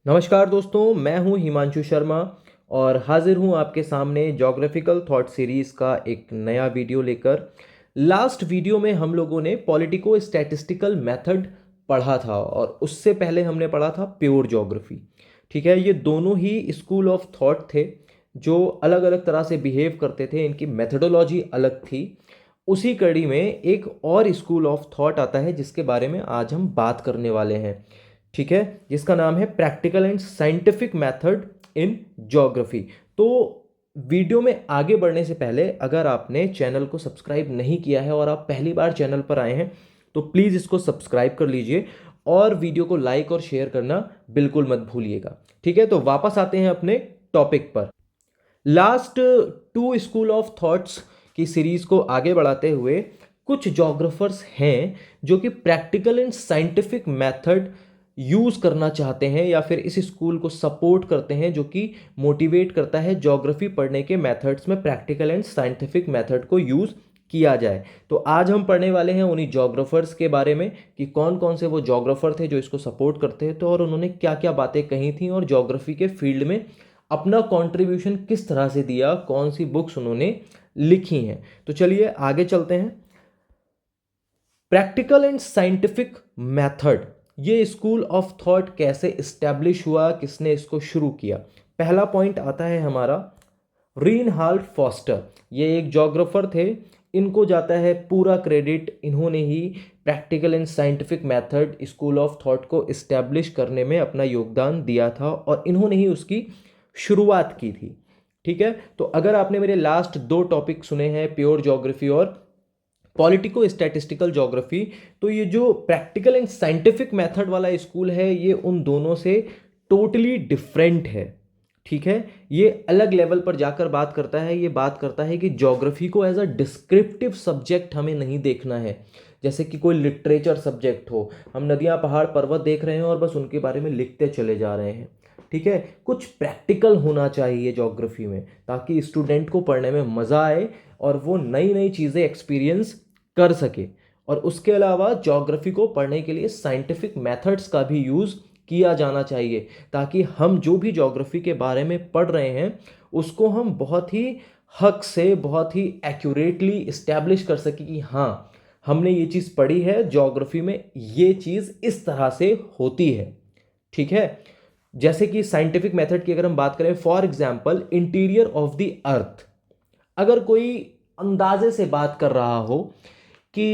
नमस्कार दोस्तों, मैं हूं हिमांशु शर्मा और हाजिर हूं आपके सामने ज्योग्राफिकल थॉट सीरीज़ का एक नया वीडियो लेकर। लास्ट वीडियो में हम लोगों ने पॉलिटिको स्टैटिस्टिकल मेथड पढ़ा था और उससे पहले हमने पढ़ा था प्योर ज्योग्राफी। ठीक है, ये दोनों ही स्कूल ऑफ थॉट थे जो अलग अलग तरह से बिहेव करते थे, इनकी मेथडोलॉजी अलग थी। उसी कड़ी में एक और स्कूल ऑफ थॉट आता है जिसके बारे में आज हम बात करने वाले हैं। ठीक है, जिसका नाम है practical and scientific method in geography. तो वीडियो में आगे बढ़ने से पहले अगर आपने चैनल को सब्सक्राइब नहीं किया है और आप पहली बार चैनल पर आए हैं तो प्लीज़ इसको सब्सक्राइब कर लीजिए और वीडियो को लाइक और शेयर करना बिल्कुल मत भूलिएगा। ठीक है, तो वापस आते हैं अपने टॉपिक पर। Last two school of thoughts की सीरीज को आगे बढ़ाते हुए कुछ जोग्राफर्स हैं जो कि practical and scientific method use करना चाहते हैं या फिर इस स्कूल को सपोर्ट करते हैं, जो कि मोटिवेट करता है ज्योग्राफी पढ़ने के मेथड्स में प्रैक्टिकल एंड साइंटिफिक मेथड को यूज किया जाए। तो आज हम पढ़ने वाले हैं उन्हीं जोग्राफर्स के बारे में कि कौन कौन से वो जोग्राफर थे जो इसको सपोर्ट करते थे और उन्होंने क्या क्या बातें कही थी और ज्योग्राफी के फील्ड में अपना कंट्रीब्यूशन किस तरह से दिया, कौन सी बुक्स उन्होंने लिखी हैं। तो चलिए आगे चलते हैं। प्रैक्टिकल एंड साइंटिफिक मेथड, ये स्कूल ऑफ थॉट कैसे इस्टेब्लिश हुआ, किसने इसको शुरू किया। पहला पॉइंट आता है हमारा रीनहाल्ड फॉस्टर। ये एक जोग्राफर थे, इनको जाता है पूरा क्रेडिट, इन्होंने ही practical and scientific method school of thought को इस्टेब्लिश करने में अपना योगदान दिया था और इन्होंने ही उसकी शुरुआत की थी। ठीक है, तो अगर आपने मेरे लास्ट दो टॉपिक सुने हैं, प्योर ज्योग्राफी और पॉलिटिको स्टैटिस्टिकल ज्योग्राफी, तो ये जो प्रैक्टिकल एंड साइंटिफिक मेथड वाला स्कूल है ये उन दोनों से टोटली डिफरेंट है। ठीक है, ये अलग लेवल पर जाकर बात करता है। ये बात करता है कि ज्योग्राफी को एज अ डिस्क्रिप्टिव सब्जेक्ट हमें नहीं देखना है, जैसे कि कोई लिटरेचर सब्जेक्ट हो, हम नदियां पहाड़ पर्वत देख रहे हैं और बस उनके बारे में लिखते चले जा रहे हैं। ठीक है, कुछ प्रैक्टिकल होना चाहिए ज्योग्राफी में ताकि स्टूडेंट को पढ़ने में मज़ा आए और वो नई नई चीज़ें एक्सपीरियंस कर सके। और उसके अलावा ज्योग्राफी को पढ़ने के लिए साइंटिफिक मेथड्स का भी यूज़ किया जाना चाहिए ताकि हम जो भी ज्योग्राफी के बारे में पढ़ रहे हैं उसको हम बहुत ही हक से, बहुत ही एक्यूरेटली इस्टेब्लिश कर सके कि हाँ, हमने ये चीज़ पढ़ी है, ज्योग्राफी में ये चीज़ इस तरह से होती है। ठीक है, जैसे कि साइंटिफिक मेथड की अगर हम बात करें, for example interior of the अर्थ, अगर कोई अंदाजे से बात कर रहा हो कि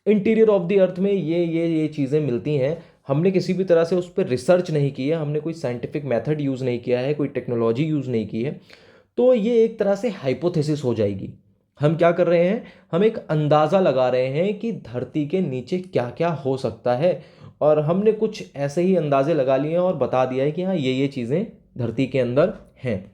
इंटीरियर ऑफ द अर्थ में ये चीज़ें मिलती हैं, हमने किसी भी तरह से उस पर रिसर्च नहीं की है, हमने कोई साइंटिफिक मेथड यूज़ नहीं किया है, कोई टेक्नोलॉजी यूज़ नहीं की है, तो ये एक तरह से हाइपोथेसिस हो जाएगी। हम क्या कर रहे हैं, हम एक अंदाज़ा लगा रहे हैं कि धरती के नीचे क्या क्या हो सकता है और हमने कुछ ऐसे ही अंदाजे लगा लिए हैं और बता दिया है कि हाँ ये चीज़ें धरती के अंदर हैं।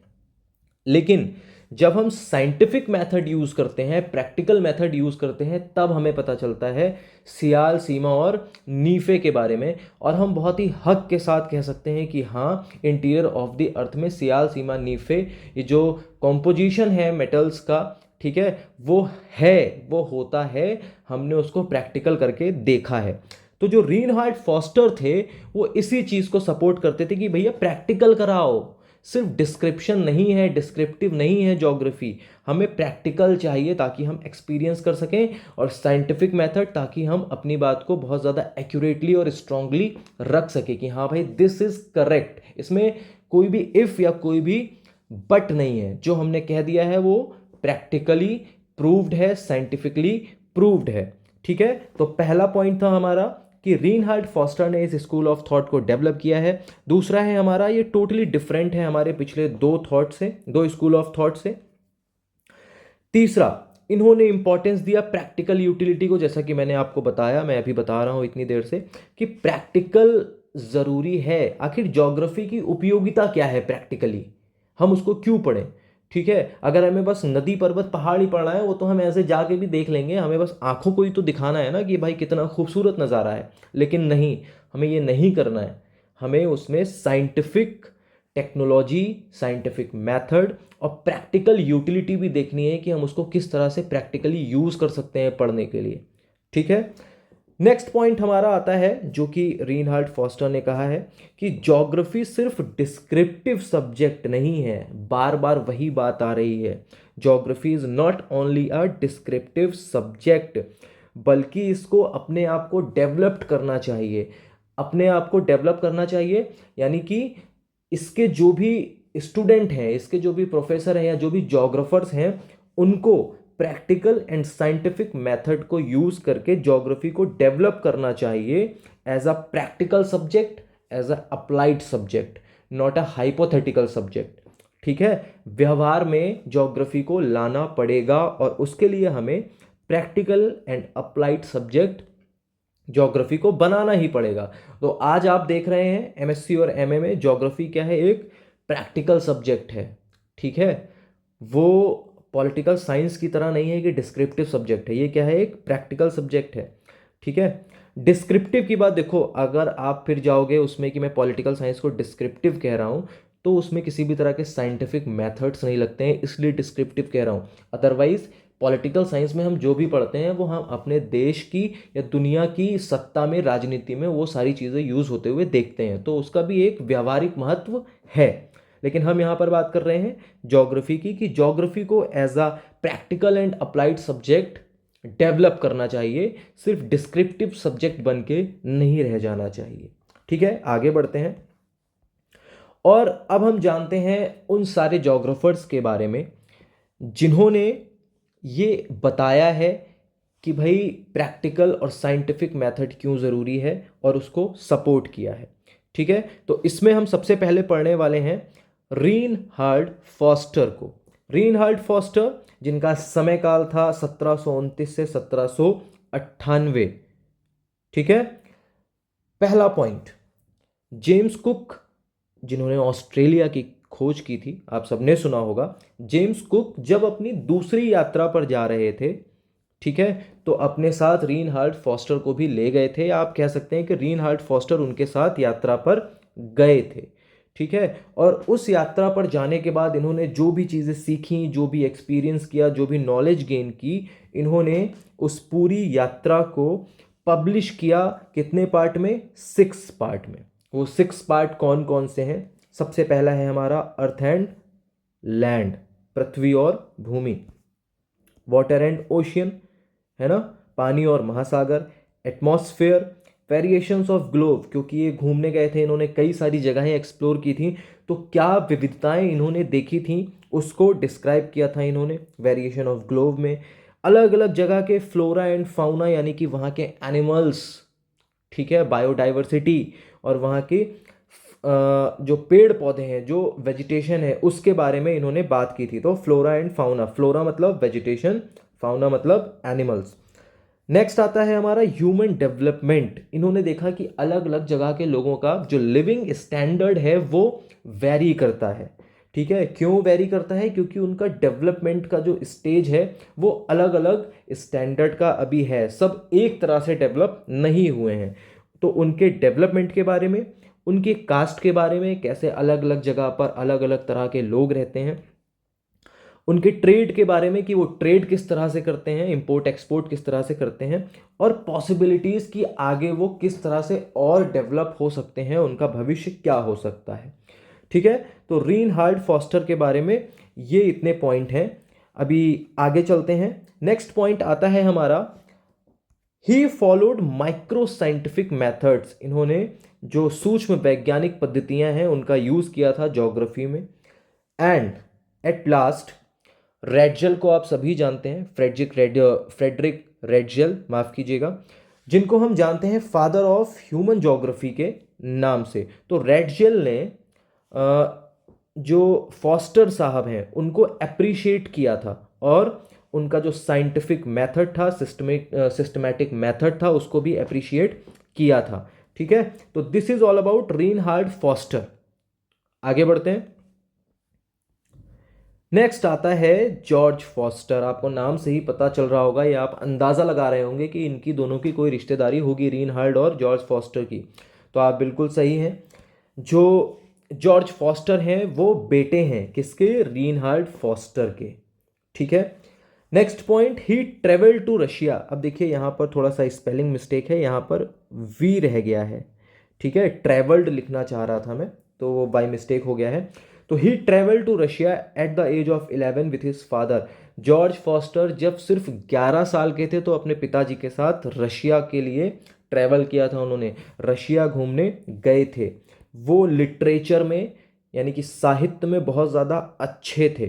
लेकिन जब हम साइंटिफिक मेथड यूज करते हैं, प्रैक्टिकल मेथड यूज करते हैं, तब हमें पता चलता है सियाल, सीमा और नीफे के बारे में। और हम बहुत ही हक के साथ कह सकते हैं कि हाँ, इंटीरियर ऑफ द अर्थ में सियाल, सीमा, नीफे, ये जो कॉम्पोजिशन है मेटल्स का, ठीक है, वो होता है, हमने उसको प्रैक्टिकल करके देखा है। तो जो रीनहार्ड फॉस्टर थे वो इसी चीज को सपोर्ट करते थे कि भैया प्रैक्टिकल कराओ, सिर्फ डिस्क्रिप्शन नहीं है, डिस्क्रिप्टिव नहीं है ज्योग्राफी, हमें प्रैक्टिकल चाहिए ताकि हम एक्सपीरियंस कर सकें, और साइंटिफिक मेथड ताकि हम अपनी बात को बहुत ज़्यादा एक्यूरेटली और स्ट्रांगली रख सके कि हाँ भाई दिस इज करेक्ट, इसमें कोई भी इफ या कोई भी बट नहीं है, जो हमने कह दिया है वो प्रैक्टिकली प्रूव्ड है, साइंटिफिकली प्रूव्ड है। ठीक है, तो पहला पॉइंट था हमारा कि रीनहार्ड फॉस्टर ने इस स्कूल ऑफ थॉट को डेवलप किया है। दूसरा है हमारा, ये टोटली डिफरेंट है हमारे पिछले दो थॉट से, दो स्कूल ऑफ थॉट से। तीसरा, इन्होंने इंपॉर्टेंस दिया प्रैक्टिकल यूटिलिटी को, जैसा कि मैंने आपको बताया, मैं अभी बता रहा हूं इतनी देर से कि प्रैक्टिकल जरूरी है। आखिर ज्योग्राफी की उपयोगिता क्या है प्रैक्टिकली, हम उसको क्यों पढ़ें। ठीक है, अगर हमें बस नदी पर्वत पहाड़ ही पढ़ना है वो तो हम ऐसे जाके भी देख लेंगे, हमें बस आंखों को ही तो दिखाना है ना कि भाई कितना खूबसूरत नज़ारा है, लेकिन नहीं, हमें ये नहीं करना है। हमें उसमें साइंटिफिक टेक्नोलॉजी, साइंटिफिक मेथड और प्रैक्टिकल यूटिलिटी भी देखनी है कि हम उसको किस तरह से प्रैक्टिकली यूज़ कर सकते हैं पढ़ने के लिए। ठीक है, नेक्स्ट पॉइंट हमारा आता है जो कि रीनहार्ड फॉस्टर ने कहा है कि ज्योग्राफी सिर्फ डिस्क्रिप्टिव सब्जेक्ट नहीं है। बार बार वही बात आ रही है, geography is not only a descriptive subject, बल्कि इसको अपने आप को डेवलप्ड करना चाहिए। अपने आप को डेवलप करना चाहिए यानी कि इसके जो भी स्टूडेंट हैं, इसके जो भी प्रोफेसर हैं या जो भी जोग्राफर्स हैं, उनको प्रैक्टिकल एंड साइंटिफिक मेथड को यूज करके ज्योग्राफी को डेवलप करना चाहिए as a practical subject, as a applied subject, not a hypothetical subject. ठीक है, व्यवहार में ज्योग्राफी को लाना पड़ेगा और उसके लिए हमें practical and applied subject geography को बनाना ही पड़ेगा। तो आज आप देख रहे हैं एमएससी और एमए में ज्योग्राफी क्या है, एक प्रैक्टिकल सब्जेक्ट है। ठीक है, वो पॉलिटिकल साइंस की तरह नहीं है कि डिस्क्रिप्टिव सब्जेक्ट है, ये क्या है, एक प्रैक्टिकल सब्जेक्ट है। ठीक है, डिस्क्रिप्टिव की बात देखो, अगर आप फिर जाओगे उसमें कि मैं पॉलिटिकल साइंस को डिस्क्रिप्टिव कह रहा हूँ, तो उसमें किसी भी तरह के साइंटिफिक मेथड्स नहीं लगते हैं, इसलिए डिस्क्रिप्टिव कह रहा हूँ। अदरवाइज पॉलिटिकल साइंस में हम जो भी पढ़ते हैं वो हम अपने देश की या दुनिया की सत्ता में, राजनीति में वो सारी चीज़ें यूज़ होते हुए देखते हैं, तो उसका भी एक व्यावहारिक महत्व है। लेकिन हम यहाँ पर बात कर रहे हैं ज्योग्राफी की, कि ज्योग्राफी को as a practical and applied subject develop करना चाहिए, सिर्फ डिस्क्रिप्टिव सब्जेक्ट बन के नहीं रह जाना चाहिए। ठीक है, आगे बढ़ते हैं और अब हम जानते हैं उन सारे ज्योग्राफर्स के बारे में जिन्होंने ये बताया है कि भाई प्रैक्टिकल और साइंटिफिक मेथड क्यों ज़रूरी है और उसको सपोर्ट किया है। ठीक है, तो इसमें हम सबसे पहले पढ़ने वाले हैं रीनहार्ड फॉस्टर को। रीनहार्ड फॉस्टर जिनका समय काल था 1729 से 1798। ठीक है, पहला पॉइंट, जेम्स कुक जिन्होंने ऑस्ट्रेलिया की खोज की थी, आप सबने सुना होगा। जेम्स कुक जब अपनी दूसरी यात्रा पर जा रहे थे, ठीक है, तो अपने साथ रीनहार्ड फॉस्टर को भी ले गए थे। आप कह सकते हैं कि रीनहार्ड फॉस्टर उनके साथ यात्रा पर गए थे। ठीक है, और उस यात्रा पर जाने के बाद इन्होंने जो भी चीज़ें सीखी, जो भी एक्सपीरियंस किया, जो भी नॉलेज गेन की, इन्होंने उस पूरी यात्रा को पब्लिश किया। कितने पार्ट में? 6 पार्ट में। वो 6 पार्ट कौन कौन से हैं? सबसे पहला है हमारा अर्थ एंड लैंड, पृथ्वी और भूमि। वाटर एंड ओशियन, है ना, पानी और महासागर। एटमॉस्फेयर, वेरिएशंस ऑफ ग्लोब, क्योंकि ये घूमने गए थे, इन्होंने कई सारी जगहें एक्सप्लोर की थी, तो क्या विविधताएं इन्होंने देखी थी उसको डिस्क्राइब किया था इन्होंने वेरिएशन ऑफ ग्लोब में। अलग अलग जगह के फ्लोरा एंड फाउना यानी कि वहाँ के एनिमल्स, ठीक है, बायोडाइवर्सिटी, और वहाँ के जो पेड़ पौधे हैं, जो वेजिटेशन है, उसके बारे में इन्होंने बात की थी। तो फ्लोरा एंड फाउना, फ्लोरा मतलब वेजिटेशन, फाउना मतलब एनिमल्स। नेक्स्ट आता है हमारा ह्यूमन डेवलपमेंट। इन्होंने देखा कि अलग अलग जगह के लोगों का जो लिविंग स्टैंडर्ड है वो वेरी करता है। ठीक है, क्यों वेरी करता है? क्योंकि उनका डेवलपमेंट का जो स्टेज है वो अलग अलग स्टैंडर्ड का अभी है, सब एक तरह से डेवलप नहीं हुए हैं। तो उनके डेवलपमेंट के बारे में, उनके कास्ट के बारे में, कैसे अलग अलग जगह पर अलग अलग तरह के लोग रहते हैं, उनके ट्रेड के बारे में कि वो ट्रेड किस तरह से करते हैं, इंपोर्ट एक्सपोर्ट किस तरह से करते हैं, और पॉसिबिलिटीज़ कि आगे वो किस तरह से और डेवलप हो सकते हैं, उनका भविष्य क्या हो सकता है। ठीक है, तो रीनहार्ड फॉस्टर के बारे में ये इतने पॉइंट हैं। अभी आगे चलते हैं। नेक्स्ट पॉइंट आता है हमारा, he followed micro scientific methods. इन्होंने जो सूक्ष्म वैज्ञानिक पद्धतियां हैं उनका यूज़ किया था ज्योग्राफी में। एंड एट लास्ट, रेडजल को आप सभी जानते हैं, फ्रेडरिक रेडजल, माफ कीजिएगा, जिनको हम जानते हैं फादर ऑफ ह्यूमन ज्योग्राफी के नाम से। तो रेडजल ने जो फॉस्टर साहब हैं उनको अप्रिशिएट किया था, और उनका जो साइंटिफिक मेथड था, सिस्टमैटिक मेथड था, उसको भी अप्रिशिएट किया था। ठीक है, तो this is all about Reinhard Forster. आगे बढ़ते हैं। नेक्स्ट आता है जॉर्ज फॉस्टर। आपको नाम से ही पता चल रहा होगा या आप अंदाज़ा लगा रहे होंगे कि इनकी दोनों की कोई रिश्तेदारी होगी, रीनहार्ड और जॉर्ज फॉस्टर की। तो आप बिल्कुल सही हैं। जो जॉर्ज फॉस्टर हैं वो बेटे हैं किसके? रीनहार्ड फॉस्टर के। ठीक है, next point, he travel to Russia. अब देखिए यहाँ पर थोड़ा सा स्पेलिंग मिस्टेक है, यहाँ पर वी रह गया है, ठीक है, ट्रेवल्ड लिखना चाह रहा था मैं, तो वो बाय मिस्टेक हो गया है। तो he travel to Russia at the age of 11 with his father. George Forster जब सिर्फ 11 साल के थे तो अपने पिताजी के साथ रशिया के लिए ट्रैवल किया था, उन्होंने रशिया घूमने गए थे। वो लिटरेचर में यानी कि साहित्य में बहुत ज़्यादा अच्छे थे।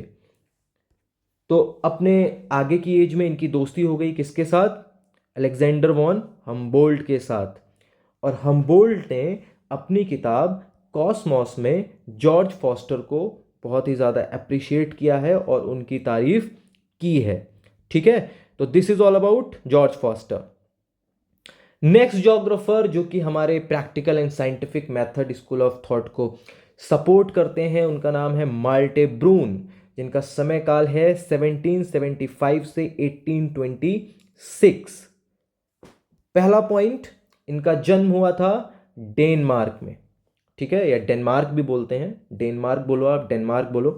तो अपने आगे की एज में इनकी दोस्ती हो गई किसके साथ? अलेक्जेंडर वॉन हम्बोल्ट के साथ। और हम्बोल्ट ने अपनी किताब कॉस्मॉस में जॉर्ज फॉस्टर को बहुत ही ज़्यादा अप्रिशिएट किया है और उनकी तारीफ की है, ठीक है। तो this is all about George foster. Next geographer जो कि हमारे practical and scientific method school of thought को सपोर्ट करते हैं, उनका नाम है माल्टे ब्रून, जिनका समय काल है 1775 से 1826। पहला पॉइंट, इनका जन्म हुआ था डेनमार्क में, ठीक है, या डेनमार्क भी बोलते हैं, डेनमार्क बोलो आप, डेनमार्क बोलो।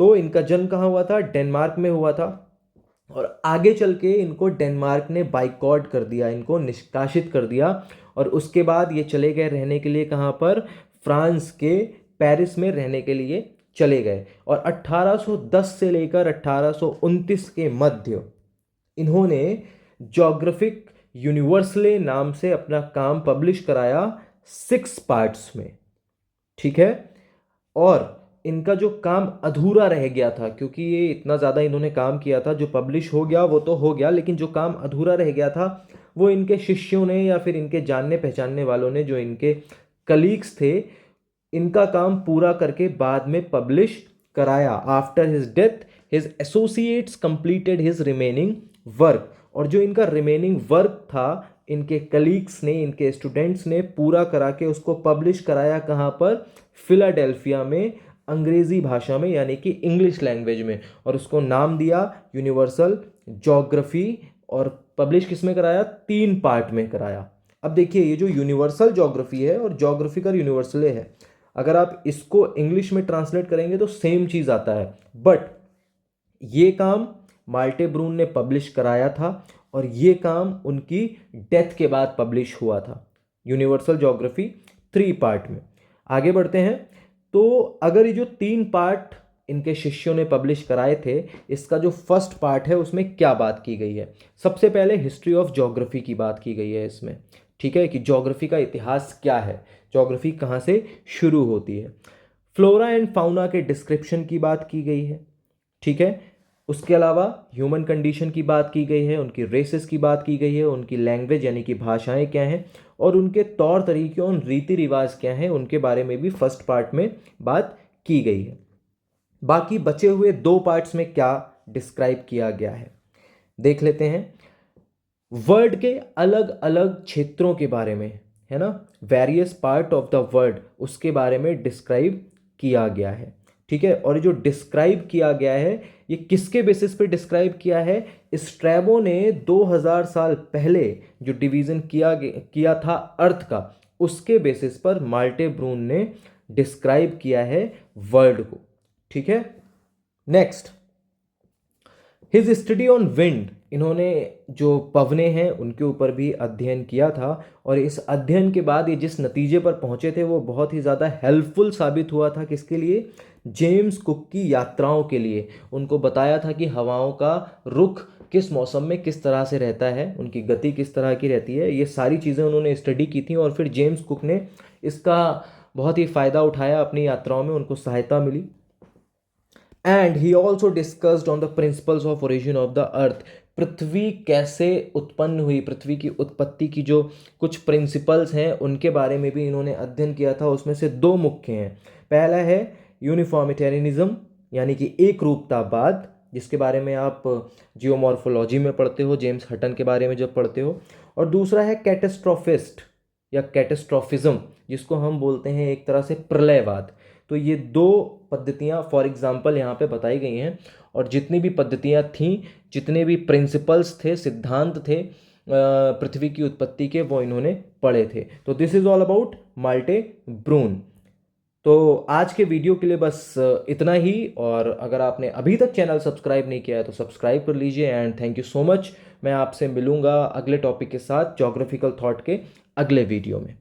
तो इनका जन्म कहाँ हुआ था? डेनमार्क में हुआ था। और आगे चल के इनको डेनमार्क ने बाइकॉट कर दिया, इनको निष्कासित कर दिया। और उसके बाद ये चले गए रहने के लिए कहाँ पर? फ्रांस के पेरिस में रहने के लिए चले गए। और 1810 से लेकर 1829 के मध्य इन्होंने जोग्राफिक यूनिवर्सले नाम से अपना काम पब्लिश कराया 6 पार्ट्स में, ठीक है। और इनका जो काम अधूरा रह गया था, क्योंकि ये इतना ज़्यादा इन्होंने काम किया था, जो पब्लिश हो गया वो तो हो गया, लेकिन जो काम अधूरा रह गया था वो इनके शिष्यों ने या फिर इनके जानने पहचानने वालों ने, जो इनके कलीग्स थे, इनका काम पूरा करके बाद में पब्लिश कराया। After his death his associates completed his remaining work. और जो इनका रिमेनिंग वर्क था, इनके कलीग्स ने, इनके स्टूडेंट्स ने पूरा करा के उसको पब्लिश कराया कहाँ पर? फिलाडेल्फिया में, अंग्रेजी भाषा में यानी कि इंग्लिश लैंग्वेज में। और उसको नाम दिया यूनिवर्सल ज्योग्राफी। और पब्लिश किस में कराया? 3 पार्ट में कराया। अब देखिए, ये जो यूनिवर्सल ज्योग्राफी है और ज्योग्राफिकल यूनिवर्सले है, अगर आप इसको इंग्लिश में ट्रांसलेट करेंगे तो सेम चीज आता है, बट ये काम माल्टे ब्रून ने पब्लिश कराया था और ये काम उनकी डेथ के बाद पब्लिश हुआ था। यूनिवर्सल ज्योग्राफी 3 पार्ट में। आगे बढ़ते हैं। तो अगर ये जो 3 पार्ट इनके शिष्यों ने पब्लिश कराए थे, इसका जो फर्स्ट पार्ट है उसमें क्या बात की गई है? सबसे पहले हिस्ट्री ऑफ ज्योग्राफी की बात की गई है इसमें, ठीक है, कि ज्योग्राफी का इतिहास क्या है, ज्योग्राफी कहाँ से शुरू होती है। फ्लोरा एंड फाउना के डिस्क्रिप्शन की बात की गई है, ठीक है। उसके अलावा ह्यूमन कंडीशन की बात की गई है, उनकी रेसेस की बात की गई है, उनकी लैंग्वेज यानी कि भाषाएं क्या हैं, और उनके तौर तरीके और रीति रिवाज क्या हैं, उनके बारे में भी फर्स्ट पार्ट में बात की गई है। बाकी बचे हुए 2 पार्ट्स में क्या डिस्क्राइब किया गया है देख लेते हैं। वर्ल्ड के अलग अलग क्षेत्रों के बारे में, है ना, various part of the world, उसके बारे में डिस्क्राइब किया गया है, ठीक है। और जो डिस्क्राइब किया गया है, ये किसके बेसिस पे डिस्क्राइब किया है? स्ट्रैबो ने 2000 साल पहले जो डिवीजन किया था अर्थ का, उसके बेसिस पर माल्टे ब्रून ने डिस्क्राइब किया है वर्ल्ड को, ठीक है। Next, his study on wind, इन्होंने जो पवने हैं उनके ऊपर भी अध्ययन किया था। और इस अध्ययन के बाद ये जिस नतीजे पर पहुंचे थे वो बहुत ही ज़्यादा हेल्पफुल साबित हुआ था। किसके लिए? जेम्स कुक की यात्राओं के लिए। उनको बताया था कि हवाओं का रुख किस मौसम में किस तरह से रहता है, उनकी गति किस तरह की रहती है, ये सारी चीज़ें उन्होंने स्टडी की थी। और फिर जेम्स कुक ने इसका बहुत ही फ़ायदा उठाया अपनी यात्राओं में, उनको सहायता मिली। And he also discussed on the principles of origin of the earth. पृथ्वी कैसे उत्पन्न हुई, पृथ्वी की उत्पत्ति की जो कुछ प्रिंसिपल्स हैं उनके बारे में भी इन्होंने अध्ययन किया था। उसमें से 2 मुख्य हैं। पहला है यूनिफॉर्मिटेरियनिज्म यानी कि एक रूपतावाद, जिसके बारे में आप जियोमॉर्फोलॉजी में पढ़ते हो, जेम्स हटन के बारे में जब पढ़ते हो। और दूसरा है कैटेस्ट्रोफिस्ट या कैटेस्ट्रोफिज्म, जिसको हम बोलते हैं एक तरह से प्रलयवाद। तो ये 2 पद्धतियाँ फॉर एग्जाम्पल यहाँ पे बताई गई हैं। और जितनी भी पद्धतियाँ थीं, जितने भी प्रिंसिपल्स थे, सिद्धांत थे पृथ्वी की उत्पत्ति के, वो इन्होंने पढ़े थे। तो दिस इज ऑल अबाउट माल्टे ब्रून। तो आज के वीडियो के लिए बस इतना ही, और अगर आपने अभी तक चैनल सब्सक्राइब नहीं किया है तो सब्सक्राइब कर लीजिए। And thank you so much. मैं आपसे मिलूंगा अगले टॉपिक के साथ, ज्योग्राफिकल थॉट के अगले वीडियो में।